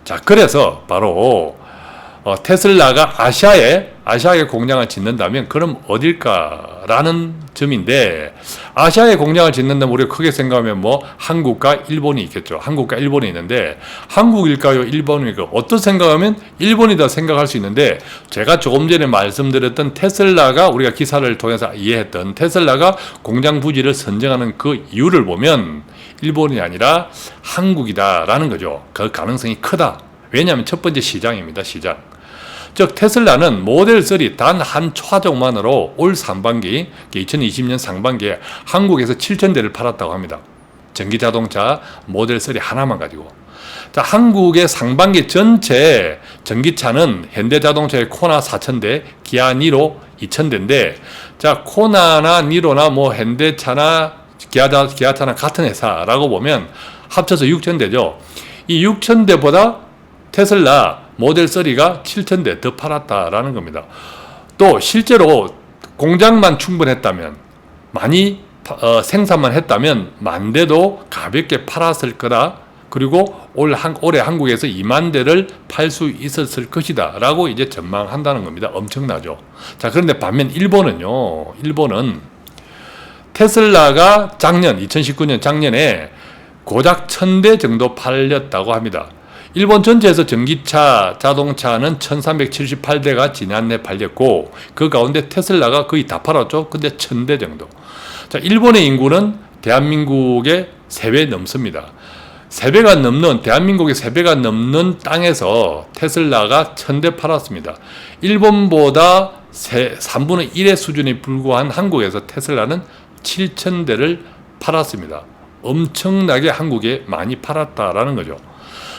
자, 그래서 바로 테슬라가 아시아에 공장을 짓는다면 그럼 어딜까라는 점인데, 아시아에 공장을 짓는다면 우리가 크게 생각하면 뭐 한국과 일본이 있겠죠. 한국과 일본이 있는데 한국일까요? 일본일까요? 어떤 생각하면 일본이다 생각할 수 있는데, 제가 조금 전에 말씀드렸던 테슬라가, 우리가 기사를 통해서 이해했던 테슬라가 공장 부지를 선정하는 그 이유를 보면 일본이 아니라 한국이다라는 거죠. 그 가능성이 크다. 왜냐하면 첫 번째 시장입니다. 시장. 즉 테슬라는 모델 3 단 한 차종만으로 올 상반기, 2020년 상반기에 한국에서 7,000대를 팔았다고 합니다. 전기자동차 모델 3 하나만 가지고. 자, 한국의 상반기 전체 전기차는 현대자동차의 코나 4,000대, 기아 니로 2,000대인데, 자, 코나나 니로나 뭐 현대차나 기아차나 같은 회사라고 보면 합쳐서 6,000대죠. 이 6,000대보다 테슬라 모델 3가 7,000대 더 팔았다라는 겁니다. 또 실제로 공장만 충분했다면, 많이 생산만 했다면 만 대도 가볍게 팔았을 거다. 그리고 올해 한국에서 2만 대를 팔 수 있었을 것이다 라고 이제 전망한다는 겁니다. 엄청나죠. 자, 그런데 반면 일본은요, 일본은 테슬라가 작년 2019년 작년에 고작 1,000대 정도 팔렸다고 합니다. 일본 전체에서 전기차, 자동차는 1,378대가 지난해 팔렸고, 그 가운데 테슬라가 거의 다 팔았죠. 근데 1,000대 정도. 자, 일본의 인구는 대한민국의 3배 넘습니다. 3배가 넘는, 대한민국의 3배가 넘는 땅에서 테슬라가 1,000대 팔았습니다. 일본보다 3분의 1의 수준에 불과한 한국에서 테슬라는 7,000대를 팔았습니다. 엄청나게 한국에 많이 팔았다라는 거죠.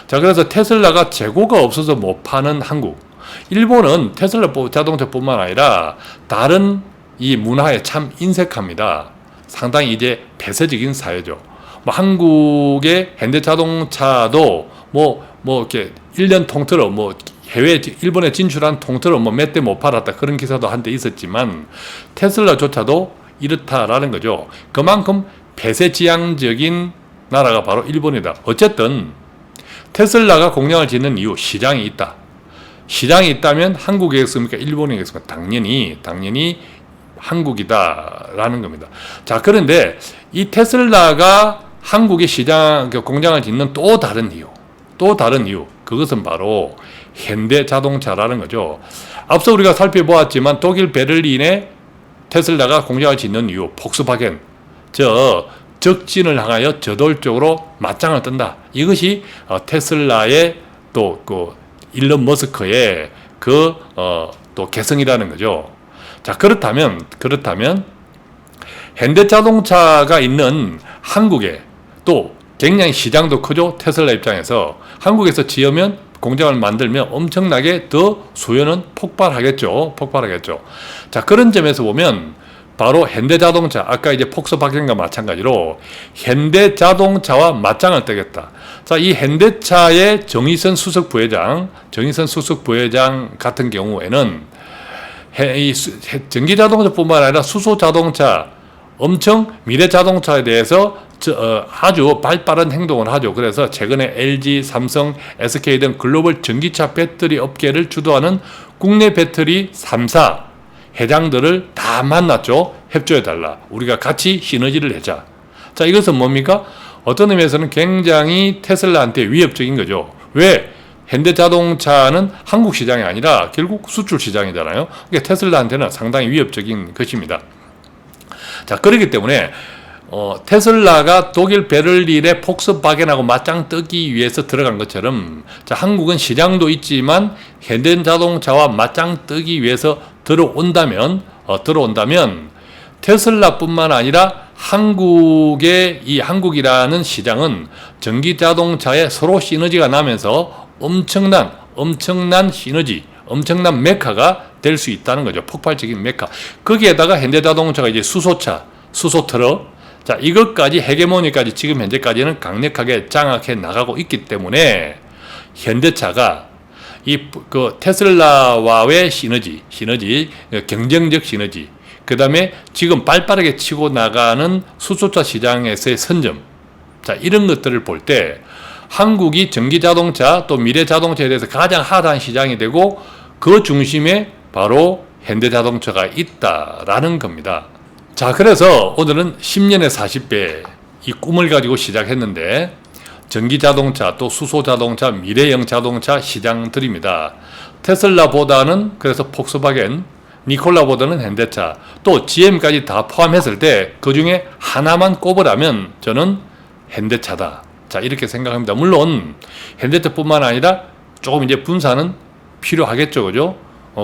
자, 그래서 테슬라가 재고가 없어서 못 파는 한국. 일본은 테슬라 자동차뿐만 아니라 다른 이 문화에 참 인색합니다. 상당히 이제 폐쇄적인 사회죠. 뭐 한국의 현대자동차도 뭐 이렇게 1년 통틀어 뭐 해외 일본에 진출한 통틀어 뭐 몇 대 못 팔았다 그런 기사도 한때 있었지만, 테슬라조차도 이렇다라는 거죠. 그만큼 폐쇄지향적인 나라가 바로 일본이다. 어쨌든 테슬라가 공장을 짓는 이유, 시장이 있다. 시장이 있다면 한국이겠습니까? 일본이겠습니까? 당연히 한국이다라는 겁니다. 자, 그런데 이 테슬라가 한국의 시장, 공장을 짓는 또 다른 이유, 그것은 바로 현대자동차라는 거죠. 앞서 우리가 살펴보았지만 독일 베를린에 테슬라가 공장을 짓는 이유, 폭스바겐, 적진을 향하여 저돌적으로 맞짱을 뜬다. 이것이 테슬라의 또 그 일론 머스크의 또 개성이라는 거죠. 자, 그렇다면 현대자동차가 있는 한국에 또 굉장히 시장도 크죠. 테슬라 입장에서 한국에서 지으면, 공장을 만들면 엄청나게 더 수요는 폭발하겠죠. 자, 그런 점에서 보면 바로 현대자동차, 아까 이제 폭스바겐과 마찬가지로 현대자동차와 맞짱을 뜨겠다. 자, 이 현대차의 정의선 수석 부회장 같은 경우에는 이 전기자동차뿐만 아니라 수소자동차, 엄청 미래자동차에 대해서 아주 발빠른 행동을 하죠. 그래서 최근에 LG, 삼성, SK 등 글로벌 전기차 배터리 업계를 주도하는 국내 배터리 3사 회장들을 다 만났죠. 협조해달라. 우리가 같이 시너지를 내자. 자, 이것은 뭡니까? 어떤 의미에서는 굉장히 테슬라한테 위협적인 거죠. 왜? 현대자동차는 한국 시장이 아니라 결국 수출 시장이잖아요. 그러니까 테슬라한테는 상당히 위협적인 것입니다. 자, 그렇기 때문에 테슬라가 독일 베를린의 폭스바겐하고 맞짱 뜨기 위해서 들어간 것처럼, 자, 한국은 시장도 있지만 현대자동차와 맞짱 뜨기 위해서 들어온다면 테슬라뿐만 아니라 한국이라는 시장은 전기자동차에 서로 시너지가 나면서 엄청난 시너지, 엄청난 메카가 될 수 있다는 거죠. 폭발적인 메카. 거기에다가 현대자동차가 이제 수소차, 수소트럭, 자, 이것까지 헤게모니까지 지금 현재까지는 강력하게 장악해 나가고 있기 때문에 현대차가 그 테슬라와의 시너지, 경쟁적 시너지, 그 다음에 지금 빠르게 치고 나가는 수소차 시장에서의 선점, 자, 이런 것들을 볼 때 한국이 전기자동차 또 미래자동차에 대해서 가장 핫한 시장이 되고 그 중심에 바로 현대자동차가 있다라는 겁니다. 자, 그래서 오늘은 10년에 40배 이 꿈을 가지고 시작했는데 전기자동차 또 수소자동차 미래형 자동차 시장들입니다. 테슬라보다는 그래서 폭스바겐, 니콜라보다는 현대차, 또 GM까지 다 포함했을 때 그 중에 하나만 꼽으라면 저는 현대차다. 자, 이렇게 생각합니다. 물론 현대차뿐만 아니라 조금 이제 분산은 필요하겠죠, 그죠?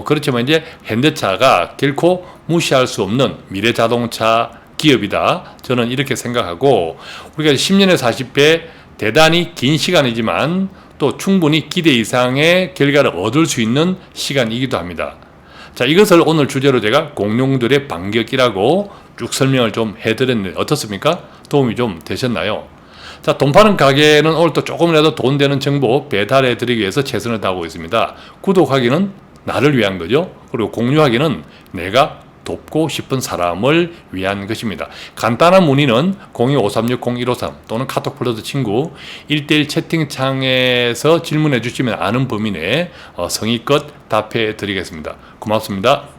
그렇지만 이제 현대차가 결코 무시할 수 없는 미래자동차 기업이다. 저는 이렇게 생각하고, 우리가 10년에 40배 대단히 긴 시간이지만 또 충분히 기대 이상의 결과를 얻을 수 있는 시간이기도 합니다. 자, 이것을 오늘 주제로 제가 공룡들의 반격이라고 쭉 설명을 좀 해드렸는데 어떻습니까? 도움이 좀 되셨나요? 자, 돈 파는 가게는 오늘도 조금이라도 돈 되는 정보 배달해 드리기 위해서 최선을 다하고 있습니다. 구독하기는 나를 위한 거죠. 그리고 공유하기는 내가 돕고 싶은 사람을 위한 것입니다. 간단한 문의는 02-5360-153 또는 카톡 플러스 친구 1대1 채팅창에서 질문해 주시면 아는 범위 내에 성의껏 답해 드리겠습니다. 고맙습니다.